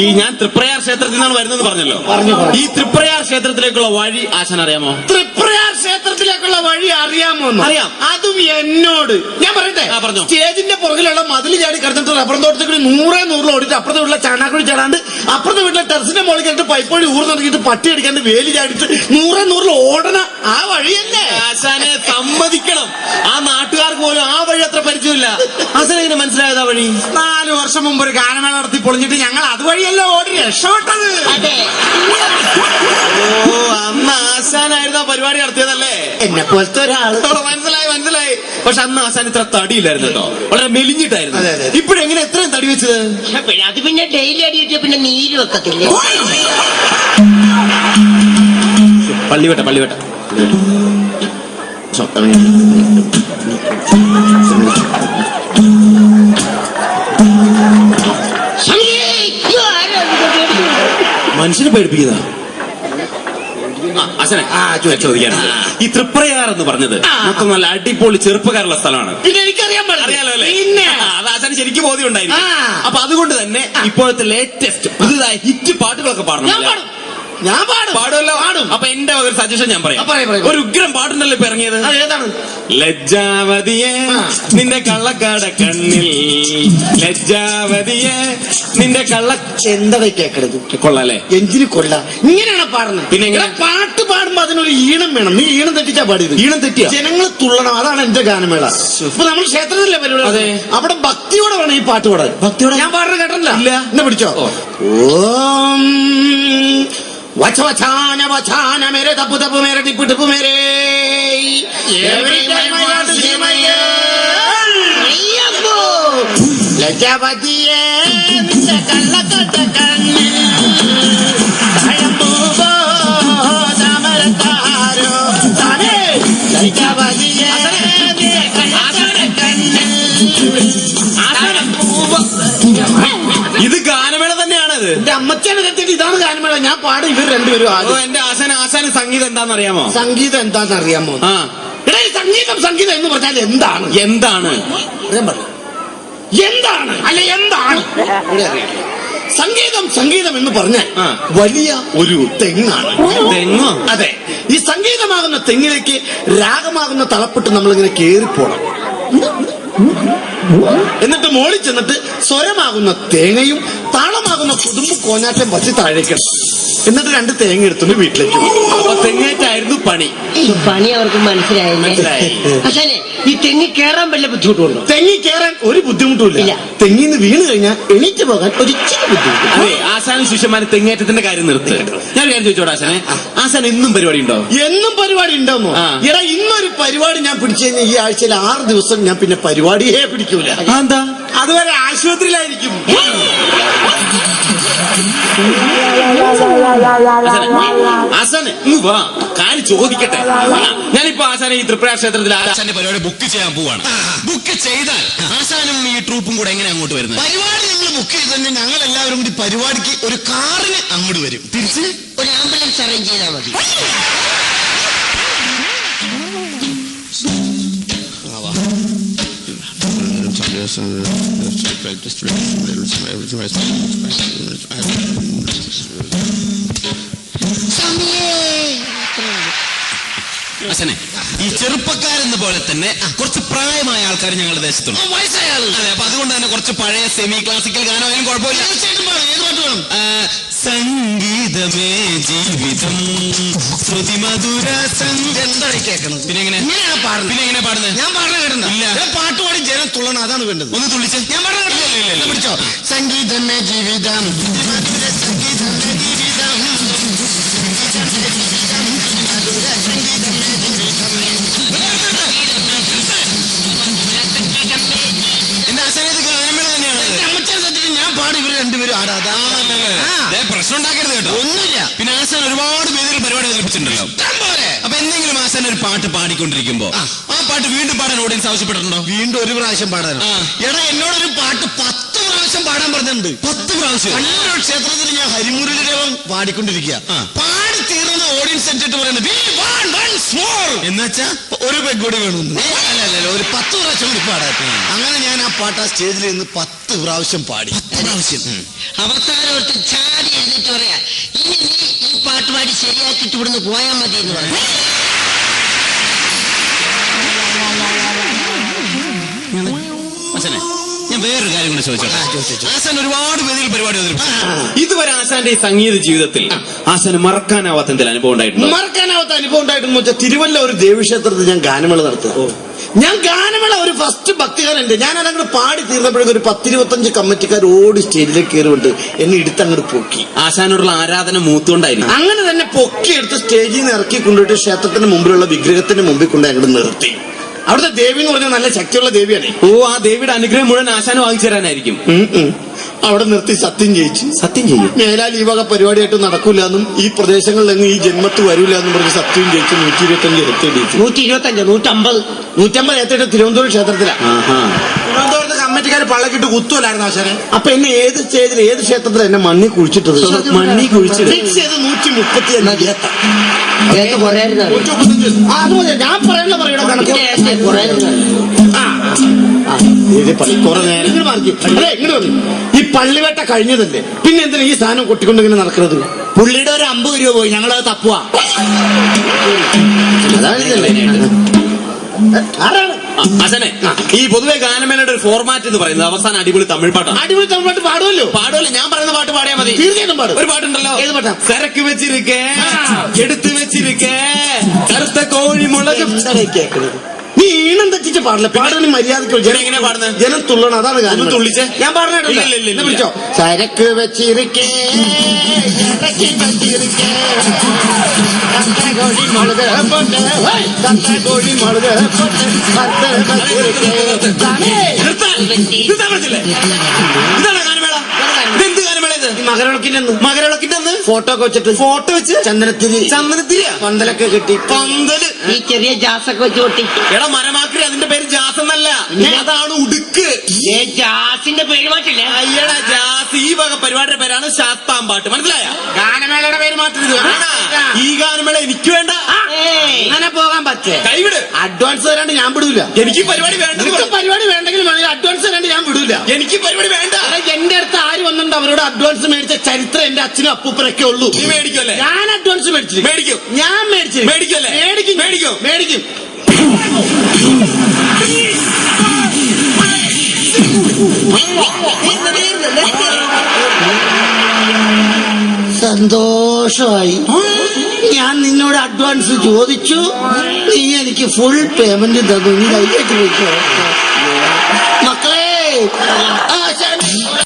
ഈ ഞാൻ തൃപ്രയാർ ക്ഷേത്രത്തിൽ നിന്നാണ് വരുന്നത് പറഞ്ഞല്ലോ. ഈ തൃപ്രയാർ ക്ഷേത്രത്തിലേക്കുള്ള വഴി ആശാൻ അറിയാമോ? തൃപ്രയാർ ക്ഷേത്രത്തിലേക്കുള്ള വഴി അറിയാമോ? അറിയാം. അതും എന്നോട് ഞാൻ പറയട്ടെ. പറഞ്ഞോ. സ്റ്റേജിന്റെ പുറകിലുള്ള മതിൽ ചാടി കിടന്നിട്ട് റബ്ബറും തോട്ടത്തിൽ 100 ഓടിച്ച് അപ്പുറത്തെ വീട്ടിലെ ചാണാക്കുഴി ചാടാണ്ട് അപ്പുറത്തെ വീട്ടിലെ ടെറസിന്റെ മുകളിൽ കണ്ടിട്ട് പൈപ്പോഴി ഊർന്നിറങ്ങിയിട്ട് പട്ടി അടിക്കാണ്ട് വേലി ചാടിട്ട് 100 ഓടണ ആ വഴിയല്ലേ? ആശാനെ സമ്മതിക്കണം, ആ നാട്ടുകാർക്ക് പോലും ആ വഴി അത്ര പരിചയമില്ല. ആശാൻ എങ്ങനെ മനസ്സിലായത് ആ വഴി? 4 വർഷം മുമ്പ് ഒരു ഗാനമേള നടത്തി പൊളിഞ്ഞിട്ട് ഞങ്ങൾ അതുവഴിയല്ലോ ഓടി രക്ഷപ്പെട്ടത്. ഓ, അന്ന് ആശാനായിരുന്നു ആ പരിപാടി നടത്തിയതല്ലേ? എന്നെ പോലത്തെ ഒരാള്. മനസ്സിലായി. പക്ഷെ അന്ന് ആശാൻ ഇത്ര തടിയില്ലായിരുന്നു കേട്ടോ, വളരെ മെലിഞ്ഞിട്ടായിരുന്നു. ഇപ്പോഴെങ്ങനെ എത്രയും തടി വെച്ചത്? അത് പിന്നെ ഡെയിലി അടി കിട്ടിയ പിന്നെ നീര് വെക്കത്തില്ലേ? പള്ളിവട്ട മനുഷ്യനെ പേടിപ്പിക്കുന്ന ചോദിക്കാനുണ്ട്. ഈ തൃപ്രയാർ എന്ന് പറഞ്ഞത് മൊത്തം നല്ല അടിപൊളി ചെറുപ്പക്കാരുള്ള സ്ഥലമാണ്. പിന്നെ എനിക്കറിയാൻ അറിയാലോ അല്ലേ? അത് ആശാന് ശരിക്കും ബോധ്യം ഉണ്ടായിരുന്നു. അപ്പൊ അതുകൊണ്ട് തന്നെ ഇപ്പോഴത്തെ ലേറ്റസ്റ്റ് പുതുതായ ഹിറ്റ് പാട്ടുകളൊക്കെ പാടണം. ഞാൻ പാടുമല്ലോ. അപ്പൊ എന്റെ ഒരു സജഷൻ ഞാൻ പറയാം. ഒരു ഉഗ്രം പാട്ടുണ്ടല്ലോ ഇപ്പൊ ഇറങ്ങിയത്. ഏതാണ്? ലജ്ജാവതിയെ നിന്റെ കള്ളക്കാട കണ്ണിൽ, ലജ്ജാവതിയെ നിന്റെ കള്ള എന്താ കേക്കണത്? കൊള്ളാല്ലേ? എഞ്ചിന് കൊള്ള. ഇങ്ങനെയാണ് പാടുന്നത്. പിന്നെ പാട്ട് പാടുമ്പോ അതിനൊരു ഈണം വേണം. നീ ഈണം തെറ്റിച്ചാ പാടിയത്. ഈണം തെറ്റിയ ജനങ്ങൾ തുള്ളണം. അതാണ് എന്റെ ഗാനമേള. ഇപ്പൊ നമ്മൾ ക്ഷേത്രത്തിലെ പരിപാടി, അവിടെ ഭക്തിയോടെ വേണം ഈ പാട്ട് പാടാൻ. ഭക്തിയോടെ ഞാൻ പാടുന്നത് കേട്ടല്ല. എന്നെ പിടിച്ചോ? ഓം വചവചാന വചാന മേരെ തപ്പു തപ്പു മേരെ ടിപ്പു ടിപ്പു മേരെ ലജ്ജാവതിയെ നിന്റെ കള്ളക്കട്ട കണ്ണിൽ തഴമ്പൂവോ താമരത്താരോ താനേ ലജ്ജാവതിയെ നിന്റെ കള്ളക്കട്ട കണ്ണിൽ തഴമ്പൂവോ. ഇത് ഗാനമേള തന്നെയാണത്. എന്റെ അമ്മച്ചാണ് കെട്ടിട്ട് ഇതാണ് ഗാനമേള. ഞാൻ പാടും, ഇവർ രണ്ടുപേരും ആദ്യം. എന്റെ ആശാന് സംഗീതം എന്താണെന്നറിയാമോ? സംഗീതം എന്താണെന്നറിയാമോ? സംഗീതം എന്ന് പറഞ്ഞാൽ എന്താണ്? എന്താണ് അല്ല എന്താണ്? സംഗീതം എന്ന് പറഞ്ഞാൽ വലിയ ഒരു തെങ്ങാണ്. തെങ്ങോ? അതെ. ഈ സംഗീതമാകുന്ന തെങ്ങിലേക്ക് രാഗമാകുന്ന തളപ്പെട്ട് നമ്മളിങ്ങനെ കേറിപ്പോണം. എന്നിട്ട് മോളിൽ ചെന്നിട്ട് സ്വരമാകുന്ന തേങ്ങയും താളമാകുന്ന കുടുംബ കോഞ്ഞാറ്റം വച്ച് താഴേക്കണം. എന്നിട്ട് 2 തേങ്ങ എടുത്തുകൊണ്ട് വീട്ടിലേക്ക്. അപ്പൊ തെങ്ങേറ്റായിരുന്നു പണി. അവർക്ക് മനസ്സിലായി. പക്ഷേ ഈ തെങ്ങി കയറാൻ വല്ല ബുദ്ധിമുട്ടുണ്ടോ? തെങ്ങി കയറാൻ ഒരു ബുദ്ധിമുട്ടുമില്ല. തെങ്ങിന്ന് വീണ് കഴിഞ്ഞാൽ എണീറ്റ് പോകാൻ ഒരു ഇച്ചിരി ബുദ്ധിമുട്ട്. അതെ, ആശാനും ശിഷ്യന്മാരും തെങ്ങേറ്റത്തിന്റെ കാര്യം നിർത്തുക. ഞാൻ കാര്യം ചോദിച്ചോട്ടെ ആശാനെ, ആശാൻ എന്നും പരിപാടി ഉണ്ടോ? എന്നും പരിപാടി ഉണ്ടോന്നോ? എടാ, ഇന്നൊരു പരിപാടി ഞാൻ പിടിച്ചു കഴിഞ്ഞാൽ ഈ ആഴ്ചയിൽ 6 ദിവസം ഞാൻ പിന്നെ പരിപാടിയെ പിടിക്കൂല. എന്താ? അതുവരെ ആശുപത്രിയിലായിരിക്കും. ആശാനെ വാ, കാര്യം ചോദിക്കട്ടെ. ഞാനിപ്പോ ആശാനെ ഈ തൃപ്രയാർ ക്ഷേത്രത്തിൽ ആശാന്റെ പരിപാടി ബുക്ക് ചെയ്യാൻ പോവാണ്. ബുക്ക് ചെയ്താൽ ആശാനും ഈ ട്രൂപ്പും കൂടെ എങ്ങനെ അങ്ങോട്ട് വരുന്നത്? പരിപാടി നിങ്ങൾ ബുക്ക് ചെയ്ത് തന്നെ ഞങ്ങൾ എല്ലാവരും കൂടി പരിപാടിക്ക് ഒരു കാറിന് അങ്ങോട്ട് വരും. തിരിച്ച് ഒരു ആംബുലൻസ് അറേഞ്ച് ചെയ്താൽ മതി. ആശാനെ, ഈ ചെറുപ്പക്കാരെന്ന പോലെ തന്നെ കുറച്ച് പ്രായമായ ആൾക്കാർ ഞങ്ങളുടെ ദേശത്തുണ്ട്. വയസ്സായ ആള്. അതെ, അപ്പൊ അതുകൊണ്ട് തന്നെ കുറച്ച് പഴയ സെമി ക്ലാസിക്കൽ ഗാനമായാലും കുഴപ്പമില്ല. ഏത് പാട്ട് വേണം? സംഗീതമേ ജീവിതം ശ്രുതി മധുര എന്താണ് കേൾക്കണത്? പിന്നെ എങ്ങനെ പാടുന്നത്? ഞാൻ പാടുന്ന കേട്ടില്ല. ഇല്ല. പാട്ട് പാടി ജനം തുള്ളണം, അതാണ് വേണ്ടത്. ഒന്ന് തുള്ളിച്ച്. ഞാൻ പാടുന്ന പിടിച്ചോ? സംഗീതമേ ജീവിതം, സംഗീതമേ ജീവിതം. എന്റെ ആശാന ഇത് ഗാനമേള തന്നെയാണ്. ഞാൻ പാടി, ഇവർ രണ്ടുപേരും ആടാ. പ്രശ്നം ഉണ്ടാക്കരുത് കേട്ടോ. ഒന്നുമില്ല. പിന്നെ ആശാൻ ഒരുപാട് പേര് പരിപാടി അവതരിപ്പിച്ചിട്ടുണ്ടല്ലോ. അപ്പൊ എന്തെങ്കിലും ആശാൻ ഒരു പാട്ട് പാടിക്കൊണ്ടിരിക്കുമ്പോ ആ പാട്ട് വീണ്ടും പാടാൻ ഓഡിയൻസ് ആവശ്യപ്പെട്ടിട്ടുണ്ടോ? വീണ്ടും ഒരു പ്രാവശ്യം പാടാനോ? എടാ, എന്നോടൊരു പാട്ട് 10 പ്രാവശ്യം പാടാൻ പറഞ്ഞിട്ടുണ്ട്. 10 പ്രാവശ്യം. കണ്ണൂർ ക്ഷേത്രത്തിൽ ഞാൻ ഹരിമുരളി രവം പാടിക്കൊണ്ടിരിക്കുക. പാടി തീർന്ന ഓഡിയൻസ് സെറ്റിട്ട് പറയുന്നത് എന്നുവെച്ചാ ഒരു പെഗ്ഗൂടി വേണമെന്ന്. അല്ല ഒരു 10 പ്രാവശ്യം കൂടി പാടാം. അങ്ങനെ ഞാൻ ആ പാട്ട് ആ സ്റ്റേജിൽ നിന്ന് 10 പ്രാവശ്യം പാടി. 10 പ്രാവശ്യം. അവസാനം ഒട്ട് ചാടി എഴുന്നിട്ട് പറയാ, ഇനി നീ ഈ പാട്ട് പാടി ശരിയാക്കിട്ട് ഇവിടുന്ന് പോയാൽ മതി എന്ന് പറഞ്ഞു. ആശാനെ, ഞാൻ വേറൊരു കാര്യം കൂടെ ചോദിച്ചോട്ടെ. ആശാൻ ഒരുപാട് വേദിയിൽ പരിപാടി അവതരിപ്പിച്ചു. ഇതുവരെ ആശാന്റെ ഈ സംഗീത ജീവിതത്തിൽ ആശാന് മറക്കാനാവാത്ത എന്തെങ്കിലും അനുഭവം ഉണ്ടായിട്ടുണ്ട്? മറക്കാനാവാത്ത അനുഭവം ഉണ്ടായിട്ടെന്ന് വെച്ചാൽ തിരുവല്ല ഒരു ദേവീക്ഷേത്രത്തിൽ ഞാൻ ഗാനമേള നടത്തുക. ഞാൻ ഗാനമേള ഒരു ഫസ്റ്റ് ഭക്തിഗാനുണ്ട്. ഞാൻ അതങ്ങോട്ട് പാടി തീർന്നപ്പോഴേക്കും ഒരു 10-25 കമ്മിറ്റിക്കാർ ഓടി സ്റ്റേജിലേക്ക് കയറിവിട്ട് എന്നെ എടുത്തങ്ങോട്ട് പൊക്കി. ആശാനോടുള്ള ആരാധന മൂത്തുകൊണ്ടായിരുന്നു. അങ്ങനെ തന്നെ പൊക്കിയെടുത്ത് സ്റ്റേജിൽ നിന്ന് ഇറക്കി കൊണ്ടുപോയിട്ട് ക്ഷേത്രത്തിന് മുമ്പിലുള്ള വിഗ്രഹത്തിന്റെ മുമ്പിൽ കൊണ്ട് അങ്ങോട്ട് നിർത്തി. അവിടുത്തെ ദേവി എന്ന് പറഞ്ഞാൽ നല്ല ശക്തിയുള്ള ദേവിയാണ്. ഓ, ആ ദേവിയുടെ അനുഗ്രഹം മുഴുവൻ ആശാന് വാങ്ങിച്ചു തരാനായിരിക്കും. അവിടെ നിർത്തി സത്യം ചെയ്യിച്ചു. സത്യം ചെയ്യും. മേലാൽ ഈ വക പരിപാടിയായിട്ട് നടക്കൂലെന്നും ഈ പ്രദേശങ്ങളിലെങ്ങും ഈ ജന്മത്ത് വരൂല എന്നും പറഞ്ഞ് സത്യം ജയിച്ചു 125 എത്തിയിടിച്ചു. 125, 150, 150 എത്തിയിട്ട് തിരുവനന്തപുരം ക്ഷേത്രത്തിലാണ്. തിരുവനന്തപുരത്ത് കമ്മിറ്റിക്കാർ പള്ളക്കിട്ട് കുത്തുവല്ലായിരുന്നു ആശാനെ. അപ്പൊ എന്നെ ഏത് സ്റ്റേജിൽ ഏത് ക്ഷേത്രത്തിൽ എന്നെ മണ്ണി കുഴിച്ചിട്ടത്? മണ്ണി കുഴിച്ചിട്ട് ഫിക്സ് ചെയ്ത് 135 ഏത് കുറയായിരുന്നു? 135. അത് മതി, ഞാൻ പറയാനുള്ള പറയണ കണക്ക്. ഇങ്ങോട്ട് വന്നു. ഈ പള്ളിവേട്ട കഴിഞ്ഞതല്ലേ, പിന്നെ എന്തിനാ ഈ സാധനം കൊട്ടിക്കൊണ്ട് ഇങ്ങനെ നടക്കുന്നത്? പുള്ളിയുടെ ഒരു 50 രൂപ പോയി, ഞങ്ങളത് തപ്പുക. ആരാണ് ആശാനെ, ഈ പൊതുവെ ഗാനമേളയുടെ ഒരു ഫോർമാറ്റ് എന്ന് പറയുന്നത് അവസാനം അടിപൊളി തമിഴ് പാട്ടാണ്. അടിപൊളി തമിഴ് പാട്ട് പാടുമല്ലോ. പാടുമല്ലോ, ഞാൻ പറയുന്ന പാട്ട് പാടിയാൽ മതി. തീർച്ചയായിട്ടും പാടും. ഒരു പാട്ടുണ്ടല്ലോ, ഏത് പാട്ടാ? സരക്ക് വെച്ചിരിക്കേ, എടുത്തു വെച്ചിരിക്കേ, കറുത്ത കോഴി മുളക്. കേൾക്കുന്നത് നീ ഈണം തെറ്റിച്ച് പാടില്ല. പാടുന്ന മര്യാദക്ക് എങ്ങനെയാ പാടുന്നത്? ജനം തുള്ളണം, അതാണ് ഒന്ന് തുള്ളിച്ചേ. ഞാൻ പറഞ്ഞിട്ടില്ല. പിടിച്ചോ. സരക്ക് വെച്ചിരിക്കേ, ഇറക്കി വെച്ചിരിക്കേ, കോഴി മുളക് പൊട്ട്, കോഴി മുളക് പൊട്ട്, ഇതാണ് ഗാനമേള. ഇതെന്ത് ഗാനമേള ഇത്? മകരവിളക്കിന്റെ അന്ന് ഫോട്ടോ ഒക്കെ വെച്ചിട്ട് ഫോട്ടോ വെച്ച് ചന്ദനത്തിരിയാ പന്തലൊക്കെ കെട്ടി. പന്തല് ഈ ചെറിയ ജാസൊക്കെ വെച്ച് കൊട്ടി. എടാ മരമാക്രി, അതിന്റെ പേര് ജാസ് എന്നല്ല, അതാണ് ഉടുക്ക്. ജാസിന്റെ പേര് മാറ്റില്ലേ? അയ്യടാ ജാസ്, ഈ വക പരിപാടിയുടെ പേരാണ് ശാസ്താംപാട്ട്. മനസ്സിലായ? ഗാനമേളയുടെ പേര് മാറ്റരുത്. ഈ ഗാനമേള എനിക്ക് വേണ്ട. അങ്ങനെ പോകാൻ പറ്റേ? കൈവിട്. അഡ്വാൻസ് തരാണ്ട് ഞാൻ വിടൂല. എനിക്ക് പരിപാടി വേണ്ട. പരിപാടി വേണ്ടെങ്കിൽ അഡ്വാൻസ് തരാണ്ട് ഞാൻ വിടൂല. എനിക്ക് പരിപാടി വേണ്ട. എന്റെ അടുത്ത് ആര് വന്നിട്ടുണ്ട് അവരോട് അഡ്വാൻസ് മേടിച്ച ചരിത്രം എന്റെ അച്ഛനും അപ്പൂപ്പനൊക്കെ ഉള്ളൂ. നീ മേടിക്കുമല്ലേ? ഞാൻ അഡ്വാൻസ് മേടിച്ചു. മേടിക്കും. ഞാൻ മേടിച്ചു. മേടിക്കുമല്ലേ? മേടിക്കും. സന്തോഷമായി. ഞാൻ നിന്നോട് അഡ്വാൻസ് ചോദിച്ചു, നീ എനിക്ക് ഫുൾ പേയ്മെന്റ് തന്നു. നീ കൈയ്യേറ്റ് വെച്ചോ മക്കളെ.